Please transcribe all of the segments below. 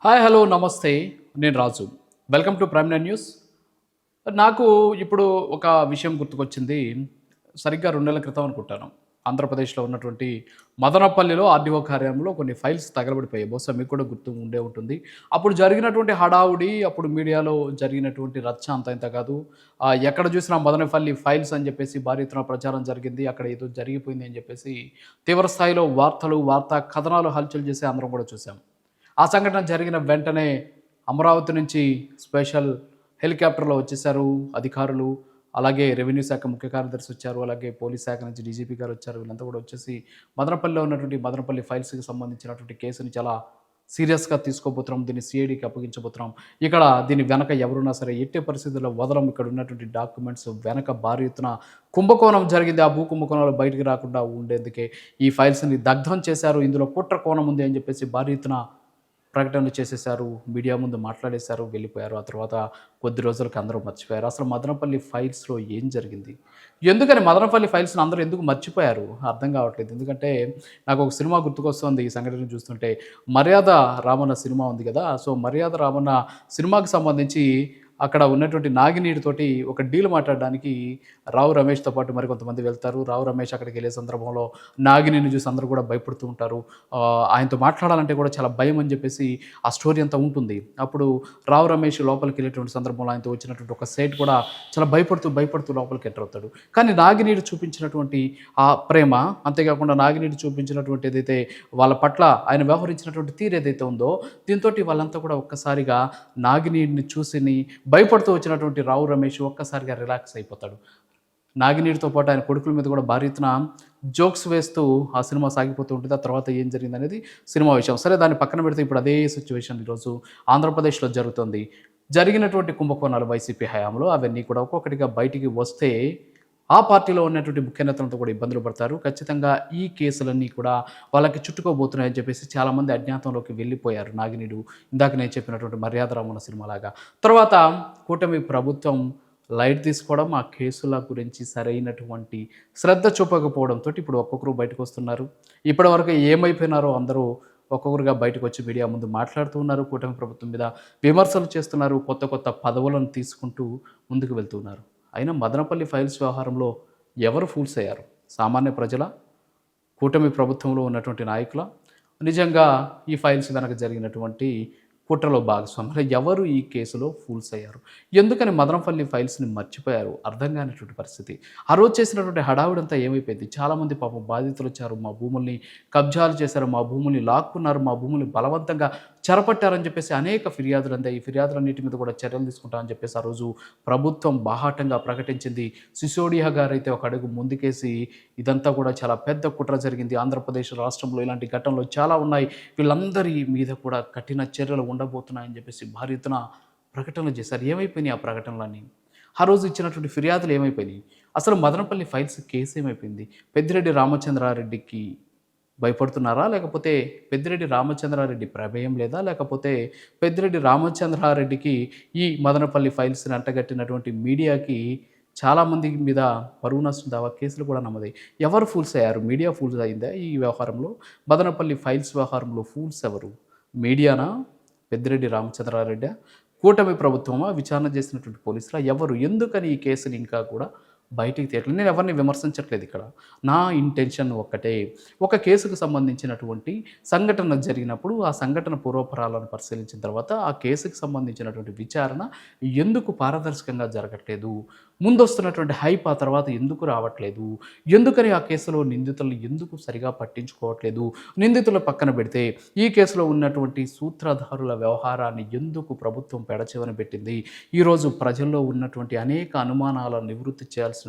Hi hello నమస్తే. నేను Raju. Welcome to prime nine news. నాకు ఇప్పుడు ఒక విషయం గుర్తుకొచ్చింది. సరిగ్గా 2 నెలల క్రితం అనుకుంటాను. ఆంధ్రప్రదేశ్‌లో ఉన్నటువంటి మదనపల్లిలో ఆర్‌డీఓ కార్యాలయంలో కొన్ని ఫైల్స్ తగలబడిపోయాయి. బహుశా మీకు కూడా గుర్తు ఉండే ఉంటుంది. అప్పుడు జరిగినటువంటి హడావుడి, అప్పుడు మీడియాలో జరిగినటువంటి రచ్చ అంత ఇంత కాదు. ఎక్కడ చూసినా మదనపల్లి ఫైల్స్ అని చెప్పేసి భారీ ఎత్తున ప్రచారం జరిగింది. అక్కడ ఏదో జరిగిపోయింది అని చెప్పేసి తీవ్ర స్థాయిలో వార్తా కథనాలు హల్చల్ చేసి అందరం కూడా చూసాం. ఆ సంఘటన జరిగిన వెంటనే అమరావతి నుంచి స్పెషల్ హెలికాప్టర్‌లో వచ్చేసారు అధికారులు. అలాగే రెవెన్యూ శాఖ ముఖ్య కార్యదర్శి వచ్చారు. అలాగే పోలీస్ శాఖ నుంచి డీజీపీ గారు వచ్చారు. వీళ్ళంతా కూడా వచ్చేసి మదనపల్లిలో ఉన్నటువంటి మదనపల్లి ఫైల్స్‌కి సంబంధించినటువంటి కేసుని చాలా సీరియస్‌గా తీసుకోబోతున్నాం. దీన్ని సీఐడీకి అప్పగించబోతున్నాం. ఇక్కడ దీని వెనక ఎవరున్నా సరే ఎట్టి పరిస్థితుల్లో వదలం. ఇక్కడ ఉన్నటువంటి డాక్యుమెంట్స్ వెనక భారీ ఎత్తున కుంభకోణం జరిగింది. ఆ భూ కుంభకోణాలు బయటికి రాకుండా ఉండేందుకే ఈ ఫైల్స్‌ని దగ్ధం చేశారు. ఇందులో కుట్ర కోణం ఉంది అని చెప్పేసి భారీ ఎత్తున ప్రకటనలు చేసేశారు. మీడియా ముందు మాట్లాడేశారు, వెళ్ళిపోయారు. ఆ తర్వాత కొద్ది రోజులకి అందరూ మర్చిపోయారు. అసలు మదనపల్లి ఫైల్స్‌లో ఏం జరిగింది? ఎందుకని మదనపల్లి ఫైల్స్‌ని అందరూ ఎందుకు మర్చిపోయారు? అర్థం కావట్లేదు. ఎందుకంటే నాకు ఒక సినిమా గుర్తుకొస్తుంది ఈ సంఘటన చూస్తుంటే. 'మర్యాద రామన్న' సినిమా ఉంది కదా! సో, 'మర్యాద రామన్న' సినిమాకి సంబంధించి అక్కడ ఉన్నటువంటి నాగినీడితోటి ఒక డీల్ మాట్లాడడానికి రావు రమేష్‌తో పాటు మరికొంతమంది వెళ్తారు. రావు రమేష్ అక్కడికెళ్ళే సందర్భంలో నాగినిని చూసి అందరూ కూడా భయపడుతూ ఉంటారు. ఆయనతో మాట్లాడాలంటే కూడా చాలా భయం అని చెప్పేసి ఆ స్టోరీ అంతా ఉంటుంది. అప్పుడు రావు రమేష్ లోపలికెళ్ళేటువంటి సందర్భంలో ఆయనతో వచ్చినటువంటి ఒక సేట్ కూడా చాలా భయపడుతూ లోపలికి ఎంటర్ అవుతాడు. కానీ నాగినీడు చూపించినటువంటి ఆ ప్రేమ, అంతేకాకుండా నాగినీడు చూపించినటువంటి ఏదైతే వాళ్ళ పట్ల ఆయన వ్యవహరించినటువంటి తీరు ఏదైతే ఉందో, దీంతోటి వాళ్ళంతా కూడా ఒక్కసారిగా నాగినీడిని చూసిని భయపడుతూ వచ్చినటువంటి రావు రమేష్ ఒక్కసారిగా రిలాక్స్ అయిపోతాడు. నాగినీడితో పాటు ఆయన కొడుకుల మీద కూడా భారీ ఎత్తున జోక్స్ వేస్తూ ఆ సినిమా సాగిపోతూ ఉంటుంది. ఆ తర్వాత ఏం జరిగిందనేది సినిమా విషయం. సరే, దాన్ని పక్కన పెడితే ఇప్పుడు అదే సిచ్యువేషన్ ఈరోజు ఆంధ్రప్రదేశ్‌లో జరుగుతుంది. జరిగినటువంటి కుంభకోణాలు వైసీపీ హయాంలో అవన్నీ కూడా ఒక్కొక్కటిగా బయటికి వస్తే ఆ పార్టీలో ఉన్నటువంటి ముఖ్య నేతలతో కూడా ఇబ్బందులు పడతారు. ఖచ్చితంగా ఈ కేసులన్నీ కూడా వాళ్ళకి చుట్టుకోబోతున్నాయని చెప్పేసి చాలామంది అజ్ఞాతంలోకి వెళ్ళిపోయారు. నాగినీడు ఇందాక నేను చెప్పినటువంటి 'మర్యాద రామన్న' సినిమాలాగా. తర్వాత కూటమి ప్రభుత్వం లైట్ తీసుకోవడం, ఆ కేసుల గురించి సరైనటువంటి శ్రద్ధ చూపకపోవడంతోటి ఇప్పుడు ఒక్కొక్కరు బయటకొస్తున్నారు. ఇప్పటివరకు ఏమైపోయినారో అందరూ ఒక్కొక్కరుగా బయటకొచ్చి మీడియా ముందు మాట్లాడుతూ ఉన్నారు. కూటమి ప్రభుత్వం మీద విమర్శలు చేస్తున్నారు. కొత్త పదవులను తీసుకుంటూ ముందుకు వెళ్తున్నారు. అయినా మదనపల్లి ఫైల్స్ వ్యవహారంలో ఎవరు ఫూల్స్ అయ్యారు? సామాన్య ప్రజలా? కూటమి ప్రభుత్వంలో ఉన్నటువంటి నాయకులా? నిజంగా ఈ ఫైల్స్ వెనక జరిగినటువంటి కుట్రలో భాగస్వాములు ఎవరు ఈ కేసులో ఫూల్స్ అయ్యారు? ఎందుకని మదనపల్లి ఫైల్స్‌ని మర్చిపోయారు? అర్థం కానటువంటి పరిస్థితి. ఆ రోజు చేసినటువంటి హడావుడంతా ఏమైపోయింది? చాలామంది పాపం బాధితులొచ్చారు. మా భూముల్ని కబ్జాలు చేశారు, మా భూముల్ని లాక్కున్నారు, మా భూముల్ని బలవంతంగా చెరపట్టారని చెప్పేసి అనేక ఫిర్యాదులందాయి. ఈ ఫిర్యాదులన్నిటి మీద కూడా చర్యలు తీసుకుంటామని చెప్పేసి ఆ రోజు ప్రభుత్వం బాహాటంగా ప్రకటించింది. సిసోడియా గారైతే ఒక అడుగు ముందుకేసి ఇదంతా కూడా చాలా పెద్ద కుట్ర జరిగింది. ఆంధ్రప్రదేశ్ రాష్ట్రంలో ఇలాంటి ఘటనలు చాలా ఉన్నాయి. వీళ్ళందరి మీద కూడా కఠిన చర్యలు ఉండబోతున్నాయని చెప్పేసి భారీ ఎత్తున ప్రకటనలు చేశారు. ఏమైపోయినాయి ఆ ప్రకటనలన్నీ? ఆ రోజు ఇచ్చినటువంటి ఫిర్యాదులు ఏమైపోయినాయి? అసలు మదనపల్లి ఫైల్స్ కేసు ఏమైపోయింది? పెద్దిరెడ్డి రామచంద్రారెడ్డికి భయపడుతున్నారా? లేకపోతే పెద్దిరెడ్డి రామచంద్రారెడ్డి ప్రమేయం లేదా? లేకపోతే పెద్దిరెడ్డి రామచంద్రారెడ్డికి ఈ మదనపల్లి ఫైల్స్‌ని అంటగట్టినటువంటి మీడియాకి చాలామంది మీద పరువు నష్టం దావా కేసులు కూడా నమోదయ్యాయి. ఎవరు ఫూల్స్ అయ్యారు? మీడియా ఫూల్స్ అయిందా ఈ వ్యవహారంలో? మదనపల్లి ఫైల్స్ వ్యవహారంలో ఫూల్స్ ఎవరు? మీడియానా? పెద్దిరెడ్డి రామచంద్రారెడ్డా? కూటమి ప్రభుత్వమా? విచారణ చేసినటువంటి పోలీసులా? ఎవరు? ఎందుకని ఈ కేసుని ఇంకా కూడా బయటికి తీయట్లేదు? నేను ఎవరిని విమర్శించట్లేదు ఇక్కడ. నా ఇంటెన్షన్ ఒక్కటే. ఒక కేసుకు సంబంధించినటువంటి సంఘటన జరిగినప్పుడు ఆ సంఘటన పూర్వపరాలను పరిశీలించిన తర్వాత ఆ కేసుకు సంబంధించినటువంటి విచారణ ఎందుకు పారదర్శకంగా జరగట్లేదు? ముందొస్తున్నటువంటి హైప్ ఆ తర్వాత ఎందుకు రావట్లేదు? ఎందుకని ఆ కేసులో నిందితులను ఎందుకు సరిగా పట్టించుకోవట్లేదు? నిందితుల పక్కన పెడితే ఈ కేసులో ఉన్నటువంటి సూత్రధారుల వ్యవహారాన్ని ఎందుకు ప్రభుత్వం పెడచెవిన పెట్టింది? ఈరోజు ప్రజల్లో ఉన్నటువంటి అనేక అనుమానాలను నివృత్తి చేయాల్సినటువంటి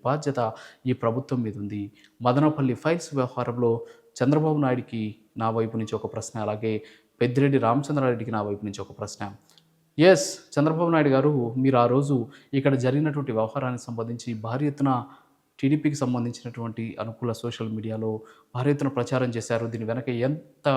బాధ్యత ఈ ప్రభుత్వం మీద ఉంది. మదనపల్లి ఫైల్స్ వ్యవహారంలో చంద్రబాబు నాయుడికి నా వైపు నుంచి ఒక ప్రశ్న, అలాగే పెద్దిరెడ్డి రామచంద్రారెడ్డికి నా వైపు నుంచి ఒక ప్రశ్న. యెస్, చంద్రబాబు నాయుడు గారు, మీరు ఆ రోజు ఇక్కడ జరిగినటువంటి వ్యవహారానికి సంబంధించి భారీ ఎత్తున టీడీపీకి సంబంధించినటువంటి అనుకూల సోషల్ మీడియాలో భారీ ఎత్తున ప్రచారం చేశారు. దీని వెనక ఎంత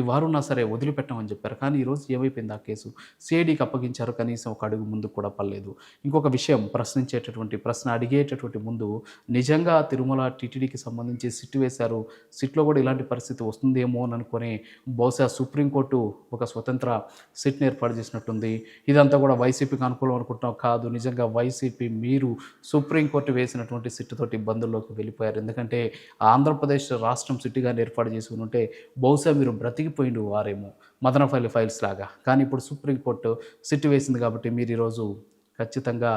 వారున్నా సరే వదిలిపెట్టమని చెప్పారు. కానీ ఈరోజు ఏమైపోయింది ఆ కేసు? సిఐడికి అప్పగించారు. కనీసం ఒక అడుగు ముందుకు కూడా పడలేదు. ఇంకొక విషయం ప్రశ్న అడిగేటటువంటి ముందు నిజంగా తిరుమల టీటీడీకి సంబంధించి సిట్ వేశారు. సిట్‌లో కూడా ఇలాంటి పరిస్థితి వస్తుందేమో అని అనుకోని బహుశా సుప్రీంకోర్టు ఒక స్వతంత్ర సిట్‌ని ఏర్పాటు చేసినట్టుంది. ఇదంతా కూడా వైసీపీకి అనుకూలం అనుకుంటున్నాం. కాదు, నిజంగా వైసీపీ మీరు సుప్రీంకోర్టు వేసినటువంటి సిట్ తోటి ఇబ్బందుల్లోకి వెళ్ళిపోయారు. ఎందుకంటే ఆంధ్రప్రదేశ్ రాష్ట్రం సిట్‌గాని ఏర్పాటు చేసి ఉంటే బహుశా మీరు బ్రతికిపోయిండు వారేమో మదనపల్లి ఫైల్స్ లాగా. కానీ ఇప్పుడు సుప్రీంకోర్టు సిట్ వేసింది కాబట్టి మీరు ఈరోజు ఖచ్చితంగా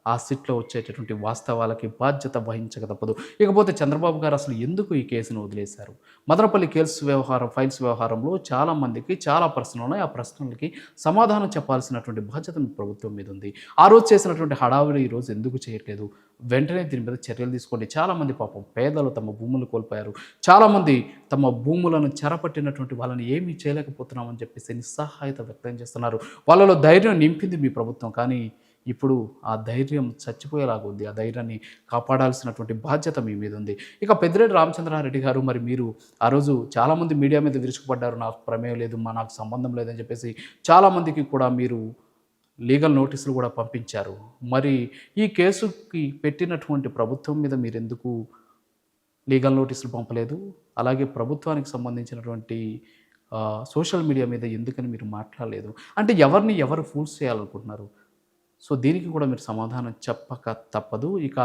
ఆ సిట్‌లో వచ్చేటటువంటి వాస్తవాలకి బాధ్యత వహించక తప్పదు. ఇకపోతే చంద్రబాబు గారు అసలు ఎందుకు ఈ కేసును వదిలేశారు? మదనపల్లి ఫైల్స్ వ్యవహారంలో చాలామందికి చాలా ప్రశ్నలు ఉన్నాయి. ఆ ప్రశ్నలకి సమాధానం చెప్పాల్సినటువంటి బాధ్యత మీ ప్రభుత్వం మీద ఉంది. ఆ రోజు చేసినటువంటి హడావిడి ఈరోజు ఎందుకు చేయట్లేదు? వెంటనే దీని మీద చర్యలు తీసుకోండి. చాలామంది పాపం పేదలు తమ భూములు కోల్పోయారు. చాలామంది తమ భూములను చెరపట్టినటువంటి వాళ్ళని ఏమీ చేయలేకపోతున్నామని చెప్పేసి నిస్సహాయత వ్యక్తం చేస్తున్నారు. వాళ్ళలో ధైర్యం నింపింది మీ ప్రభుత్వం. కానీ ఇప్పుడు ఆ ధైర్యం చచ్చిపోయేలాగా ఉంది. ఆ ధైర్యాన్ని కాపాడాల్సినటువంటి బాధ్యత మీ మీద ఉంది. ఇక పెద్దిరెడ్డి రామచంద్రారెడ్డి గారు మరి మీరు ఆ రోజు చాలామంది మీడియా మీద విరుచుకుపడ్డారు. నాకు ప్రమేయం లేదు, నాకు సంబంధం లేదని చెప్పేసి చాలామందికి కూడా మీరు లీగల్ నోటీసులు కూడా పంపించారు. మరి ఈ కేసుకి పెట్టినటువంటి ప్రభుత్వం మీద మీరెందుకు లీగల్ నోటీసులు పంపలేదు? అలాగే ప్రభుత్వానికి సంబంధించినటువంటి సోషల్ మీడియా మీద ఎందుకని మీరు మాట్లాడలేదు? అంటే ఎవరిని ఎవరు ఫూల్స్ చేయాలనుకుంటున్నారు? సో దీనికి కూడా మీరు సమాధానం చెప్పక తప్పదు. ఇక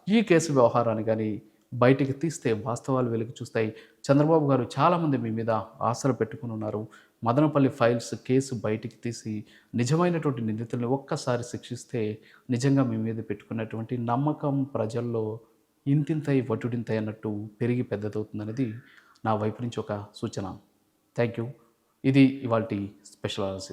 ఈ కేసు వ్యవహారాన్ని గానీ బయటికి తీస్తే వాస్తవాలు వెలుగు చూస్తాయి. చంద్రబాబు గారు చాలామంది మీ మీద ఆశలు పెట్టుకొని ఉన్నారు. మదనపల్లి ఫైల్స్ కేసు బయటికి తీసి నిజమైనటువంటి నిందితుల్ని ఒక్కసారి శిక్షిస్తే నిజంగా మీ మీద పెట్టుకున్నటువంటి నమ్మకం ప్రజల్లో ఇంతింతై వటుడింతై అన్నట్టు పెరిగి పెద్దదవుతుందనేది నా వైపు నుంచి ఒక సూచన. Thank you. ఇది ఇవాల్టి స్పెషల్ అనాలిసిస్.